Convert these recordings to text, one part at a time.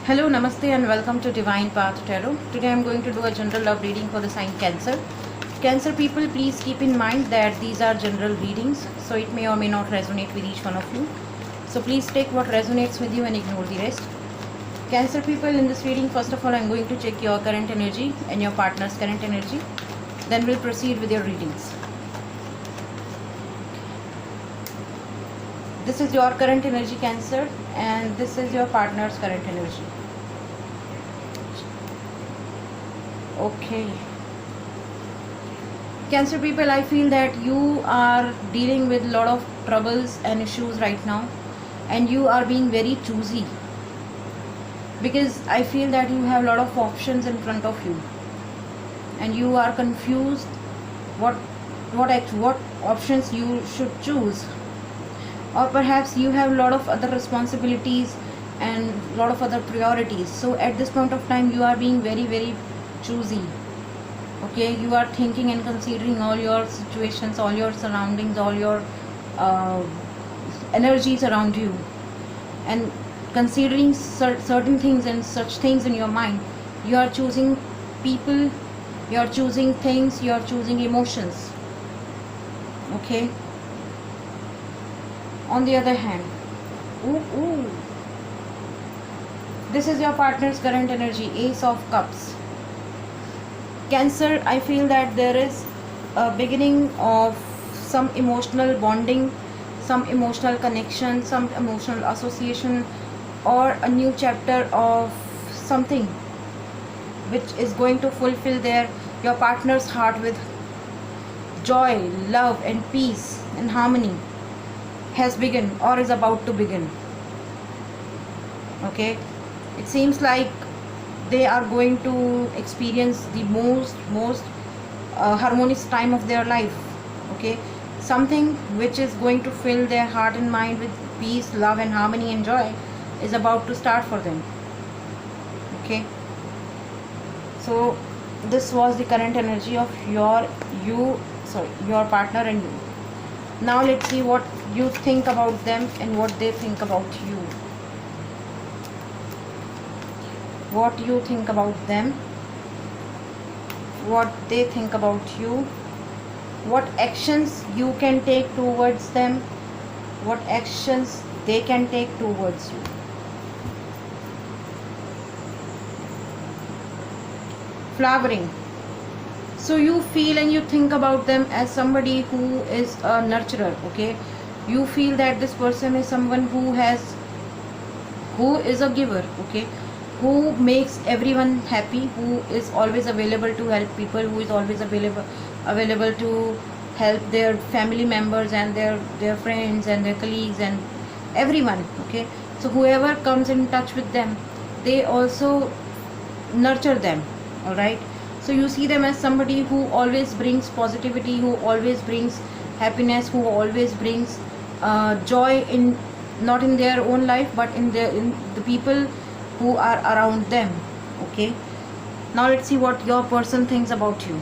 Hello, Namaste, and welcome to Divine Path Tarot. Today I am going to do a general love reading for the sign Cancer. Cancer people, please keep in mind that these are general readings, so it may or may not resonate with each one of you. So please take what resonates with you and ignore the rest. Cancer people, in this reading, first of all, I am going to check your current energy and your partner's current energy. Then we'll proceed with your readings. This is your current energy, Cancer, and this is your partner's current energy. Okay. Cancer people, I feel that you are dealing with a lot of troubles and issues right now, and you are being very choosy because I feel that you have a lot of options in front of you and you are confused what options you should choose. Or perhaps you have a lot of other responsibilities and a lot of other priorities. So at this point of time, you are being very choosy. Okay, you are thinking and considering all your situations, all your surroundings, all your energies around you, and considering certain things and such things in your mind. You are choosing people, you are choosing things, you are choosing emotions. Okay. On the other hand, this is your partner's current energy, Ace of Cups. Cancer, I feel that there is a beginning of some emotional bonding, some emotional connection, some emotional association, or a new chapter of something which is going to fulfill your partner's heart with joy, love and peace and harmony. Has begun or is about to begin. Okay, it seems like they are going to experience the most harmonious time of their life. Okay, something which is going to fill their heart and mind with peace, love and harmony and joy is about to start for them. Okay, so this was the current energy of your partner and you. Now let's see what you think about them and what they think about you. What you think about them, what they think about you, what actions you can take towards them, what actions they can take towards you. Flowering. So you feel and you think about them as somebody who is a nurturer. Okay, you feel that this person is someone who is a giver. Okay, who makes everyone happy, who is always available to help people, who is always available to help their family members and their friends and their colleagues and everyone. Okay, so whoever comes in touch with them, they also nurture them. All right, so you see them as somebody who always brings positivity, who always brings happiness, who always brings joy in not in their own life but in the people who are around them. Okay, now let's see what your person thinks about you.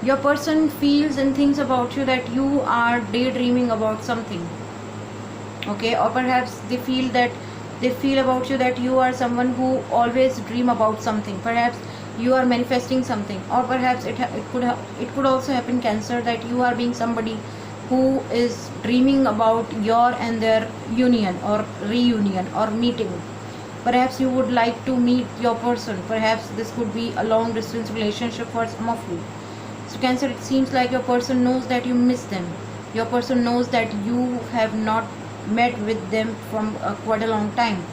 Your person feels and thinks about you that you are daydreaming about something. Okay, or perhaps they feel about you that you are someone who always dream about something. Perhaps you are manifesting something, or perhaps it could also happen, Cancer, that you are being somebody who is dreaming about your and their union or reunion or meeting. Perhaps you would like to meet your person. Perhaps this could be a long distance relationship for some of you. So Cancer, it seems like your person knows that you miss them. Your person knows that you have not met with them from quite a long time.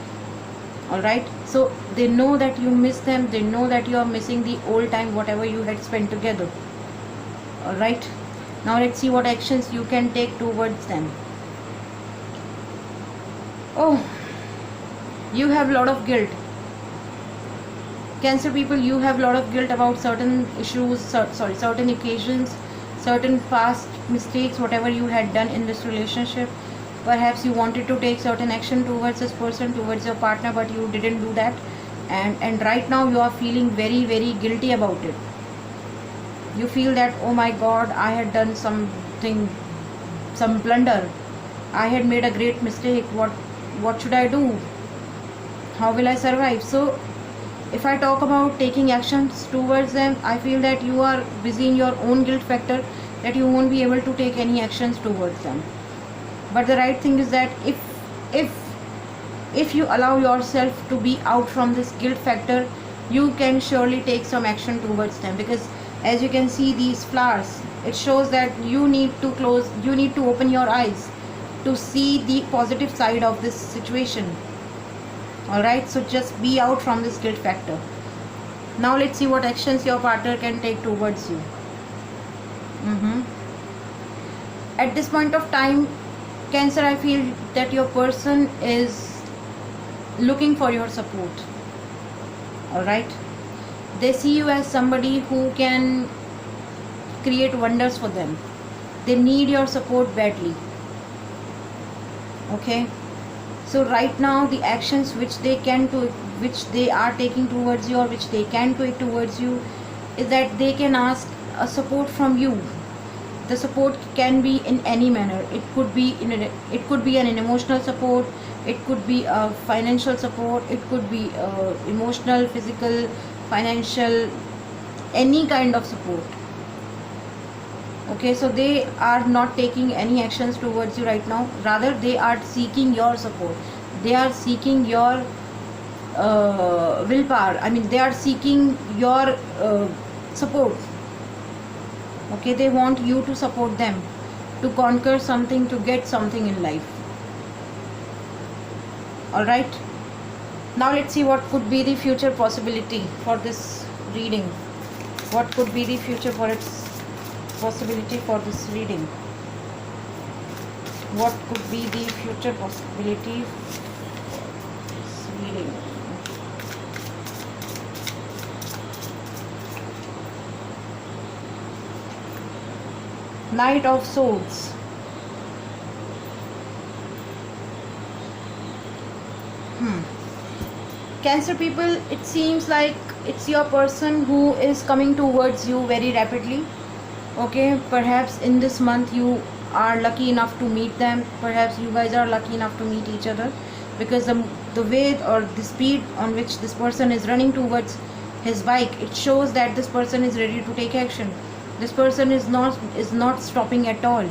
All right, so they know that you miss them, they know that you are missing the old time, whatever you had spent together. All right, now let's see what actions you can take towards them. Oh, you have a lot of guilt, Cancer people. You have a lot of guilt about certain issues, certain occasions, certain past mistakes, whatever you had done in this relationship. Perhaps you wanted to take certain action towards this person, towards your partner, but you didn't do that, and right now you are feeling very guilty about it. You feel that, oh my God, I had done something, some blunder, I had made a great mistake, what should I do? how will I survive? So if I talk about taking actions towards them, I feel that you are busy in your own guilt factor, that you won't be able to take any actions towards them. But the right thing is that if you allow yourself to be out from this guilt factor, you can surely take some action towards them. Because as you can see these flowers, it shows that you need to open your eyes to see the positive side of this situation. Alright, so just be out from this guilt factor. Now let's see what actions your partner can take towards you. At this point of time, Cancer, I feel that your person is looking for your support. Alright, they see you as somebody who can create wonders for them. They need your support badly. Okay, so right now the actions which they are taking towards you, or which they can take towards you, is that they can ask a support from you. The support can be in any manner. It could be an emotional support, it could be a financial support, it could be emotional, physical, financial, any kind of support. Okay, so they are not taking any actions towards you right now. Rather, they are seeking your support. They are seeking your willpower. I mean, they are seeking your support. Okay, they want you to support them to conquer something, to get something in life. Alright, now let's see what could be the future possibility for this reading. What could be the future for its possibility for this reading? What could be the future possibility for this reading? Knight of Swords. Cancer people, it seems like it's your person who is coming towards you very rapidly. Okay, perhaps in this month you are lucky enough to meet them. Perhaps you guys are lucky enough to meet each other, because the way or the speed on which this person is running towards his bike, it shows that this person is ready to take action. This person is not stopping at all.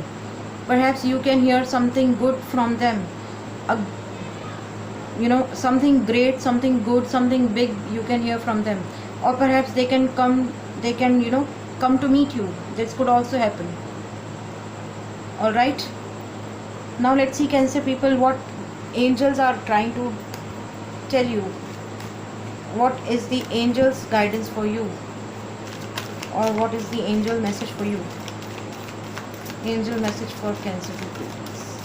Perhaps you can hear something good from them. Something great, something good, something big you can hear from them. Or perhaps they can come to meet you. This could also happen. Alright, now let's see, Cancer people, what angels are trying to tell you. What is the angel's guidance for you, or what is the angel message for you? Angel message for Cancer people, please.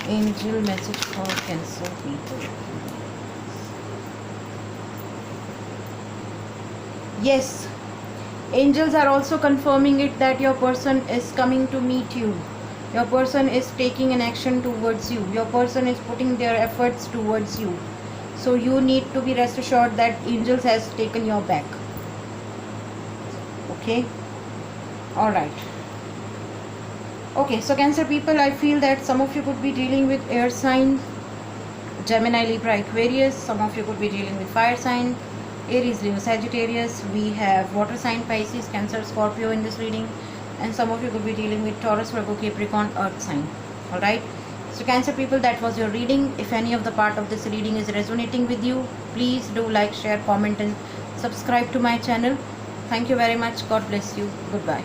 Angel message for Cancer people. Yes, angels are also confirming it, that your person is coming to meet you. Your person is taking an action towards you. Your person is putting their efforts towards you. So you need to be rest assured that angels has taken your back. Okay, alright. Okay, so Cancer people, I feel that some of you could be dealing with air sign, Gemini, Libra, Aquarius. Some of you could be dealing with fire sign, Aries, Leo, Sagittarius. We have water sign, Pisces, Cancer, Scorpio in this reading. And some of you could be dealing with Taurus, Virgo, Capricorn, Earth sign. Alright, so Cancer people, that was your reading. If any of the part of this reading is resonating with you, please do like, share, comment and subscribe to my channel. Thank you very much. God bless you. Goodbye.